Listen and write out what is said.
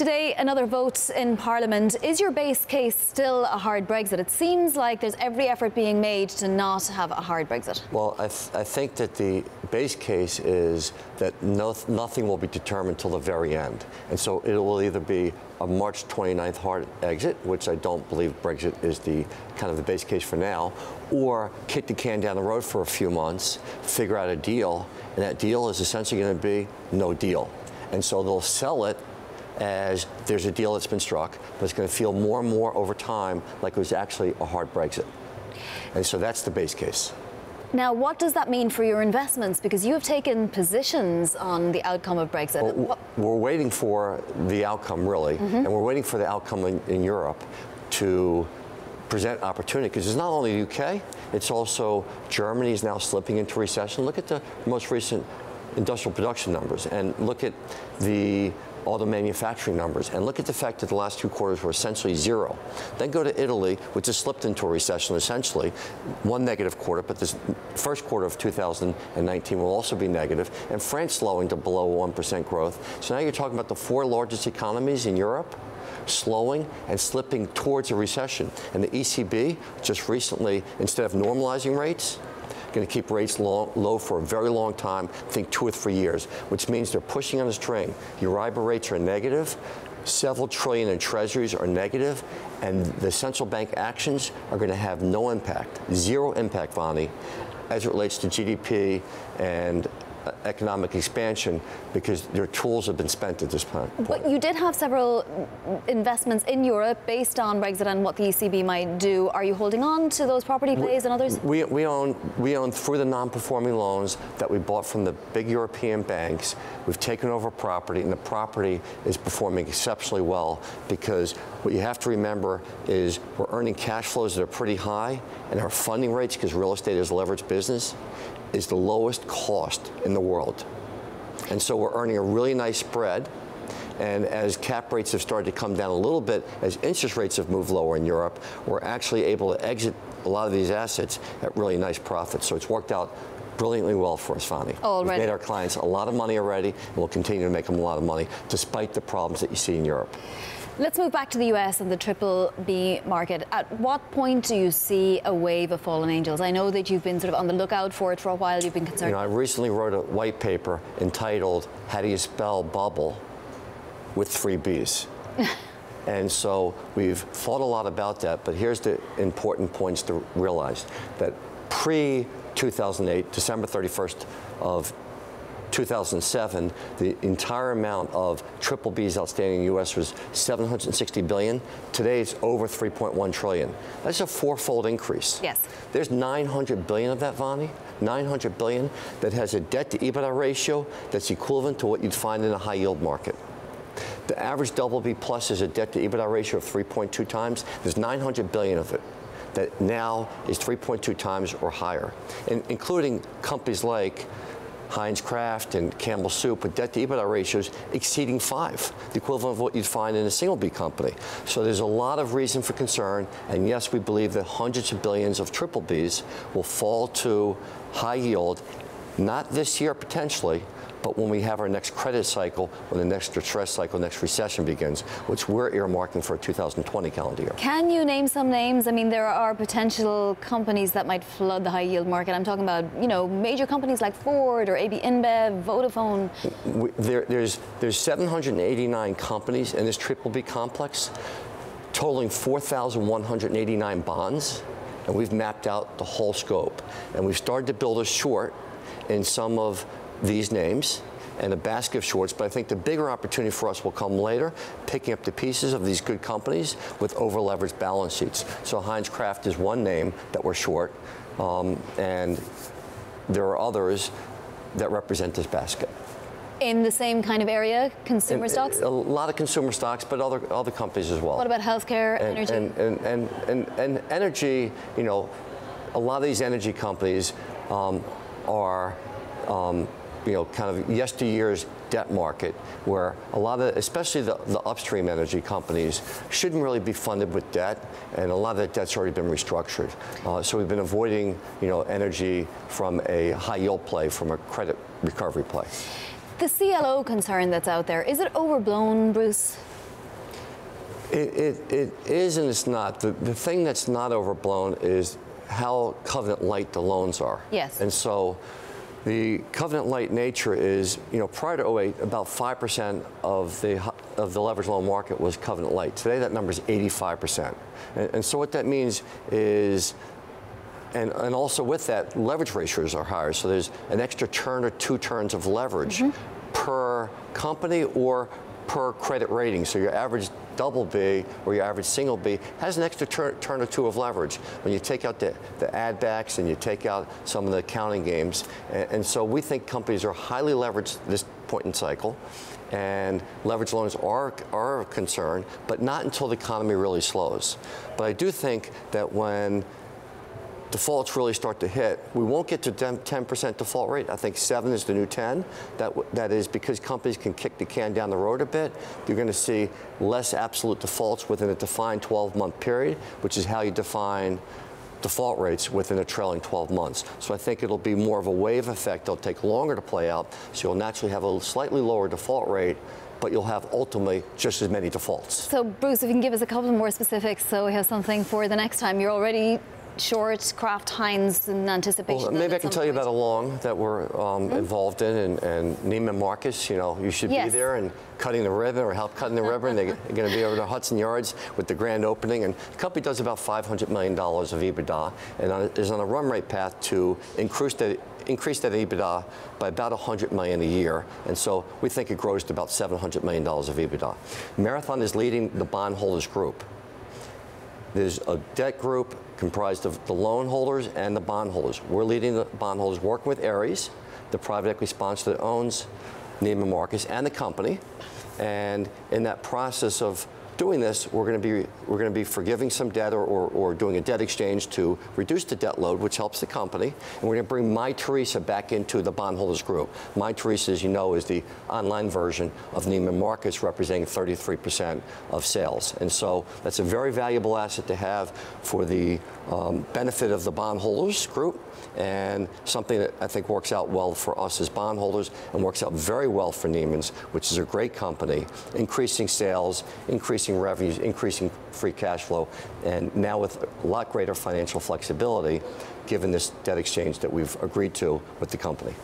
Today, another vote in Parliament. Is your base case still a hard Brexit? It seems like there's every effort being made to not have a hard Brexit. Well, I think that the base case is that nothing will be determined till the very end. And so it will either be a March 29th hard exit, which I don't believe Brexit is the kind of the base case for now, or kick the can down the road for a few months, figure out a deal, and that deal is essentially going to be no deal. And so they'll sell it as there's a deal that's been struck, but it's going to feel more and more over time like it was actually a hard Brexit. And so that's the base case. Now, what does that mean for your investments? Because you have taken positions on the outcome of Brexit. Well, we're waiting for the outcome, really, and we're waiting for the outcome in Europe to present opportunity, because it's not only the UK, it's also Germany is now slipping into recession. Look at the most recent industrial production numbers, and look at the auto manufacturing numbers, and look at the fact that the last 2 quarters were essentially zero. Then go to Italy, which has slipped into a recession, essentially one negative quarter, but this first quarter of 2019 will also be negative, and France slowing to below 1% growth. So now you're talking about the 4 largest economies in Europe slowing and slipping towards a recession. And the ECB just recently, instead of normalizing rates, going to keep rates low for a very long time, think 2 or 3 years, which means they're pushing on a string. Euribor rates are negative, several trillion in treasuries are negative, and the central bank actions are going to have no impact, zero impact, Vonnie, as it relates to GDP and economic expansion, because their tools have been spent at this point. But you did have several investments in Europe based on Brexit and what the ECB might do. Are you holding on to those property plays and others? We own through the non-performing loans that we bought from the big European banks. We've taken over property, and the property is performing exceptionally well, because what you have to remember is we're earning cash flows that are pretty high, and our funding rates, because real estate is a leveraged business, is the lowest cost in the world. And so we're earning a really nice spread. And as cap rates have started to come down a little bit, as interest rates have moved lower in Europe, we're actually able to exit a lot of these assets at really nice profits. So it's worked out brilliantly well for us, Vonnie. We've made our clients a lot of money already, and we'll continue to make them a lot of money, despite the problems that you see in Europe. Let's move back to the US and the BBB market. At what point do you see a wave of fallen angels? I know that you've been sort of on the lookout for it for a while. You've been concerned. You know, I recently wrote a white paper entitled, "How do you spell bubble with 3 B's?" And so we've thought a lot about that, but here's the important points to realize. That pre-2008, December 31st of 2007, the entire amount of BBBs outstanding in the U.S. was $760 billion. Today, it's over $3.1 trillion. That's a 4-fold increase. Yes. There's $900 billion of that, Vonnie, $900 billion that has a debt-to-EBITDA ratio that's equivalent to what you'd find in a high-yield market. The average BB plus is a debt-to-EBITDA ratio of 3.2 times. There's $900 billion of it that now is 3.2 times or higher, and including companies like Heinz, Kraft, and Campbell Soup with debt-to-EBITDA ratios exceeding 5, the equivalent of what you'd find in a single B company. So there's a lot of reason for concern, and yes, we believe that hundreds of billions of BBBs will fall to high yield, not this year potentially, but when we have our next credit cycle, when the next distress cycle, next recession begins, which we're earmarking for a 2020 calendar year. Can you name some names? I mean, there are potential companies that might flood the high yield market. I'm talking about, you know, major companies like Ford or AB InBev, Vodafone. There's 789 companies in this BBB complex, totaling 4,189 bonds, and we've mapped out the whole scope. And we've started to build a short in some of these names and a basket of shorts, but I think the bigger opportunity for us will come later, picking up the pieces of these good companies with over-leveraged balance sheets. So Heinz Kraft is one name that we're short, and there are others that represent this basket. In the same kind of area, consumer stocks? A lot of consumer stocks, but other companies as well. What about healthcare, energy? And energy, you know, a lot of these energy companies are you know, kind of yesteryear's debt market, where a lot of, especially the upstream energy companies, shouldn't really be funded with debt, and a lot of that debt's already been restructured. So we've been avoiding, you know, energy from a high yield play, from a credit recovery play. The CLO concern that's out there, is it overblown, Bruce? It is and it's not. The thing that's not overblown is how covenant light the loans are. Yes. And so the covenant light nature is, prior to '08, about 5% of the leveraged loan market was covenant light. Today that number is 85%. And so what that means is, and also with that, leverage ratios are higher. So there's an extra turn or 2 turns of leverage per company or per credit rating. So your average double B or your average single B has an extra turn or 2 of leverage when you take out the add backs and you take out some of the accounting games. And so we think companies are highly leveraged at this point in cycle, and leverage loans are a concern, but not until the economy really slows. But I do think that when defaults really start to hit, we won't get to 10% default rate. I think 7 is the new 10. That is because companies can kick the can down the road a bit. You're going to see less absolute defaults within a defined 12-month period, which is how you define default rates within a trailing 12 months. So I think it'll be more of a wave effect. It'll take longer to play out, so you'll naturally have a slightly lower default rate, but you'll have ultimately just as many defaults. So Bruce, if you can give us a couple more specifics so we have something for the next time. You're already short Kraft, Heinz in anticipation. Well, maybe I can tell you about a long that we're involved in, and Neiman Marcus. You should be there and cutting the ribbon or help cutting the ribbon. They're going to be over to Hudson Yards with the grand opening, and the company does about $500 million of EBITDA and is on a run rate path to increase that EBITDA by about $100 million a year, and so we think it grows to about $700 million of EBITDA. Marathon is leading the bondholders group. There's a debt group comprised of the loan holders and the bondholders. We're leading the bondholders, working with Ares, the private equity sponsor that owns Neiman Marcus and the company. And in that process of doing this, we're going to be forgiving some debt or doing a debt exchange to reduce the debt load, which helps the company. And we're going to bring My Teresa back into the bondholders group. My Teresa, as you know, is the online version of Neiman Marcus, representing 33% of sales. And so that's a very valuable asset to have for the benefit of the bondholders group, and something that I think works out well for us as bondholders and works out very well for Neiman's, which is a great company, increasing sales, increasing revenues, increasing free cash flow, and now with a lot greater financial flexibility given this debt exchange that we've agreed to with the company.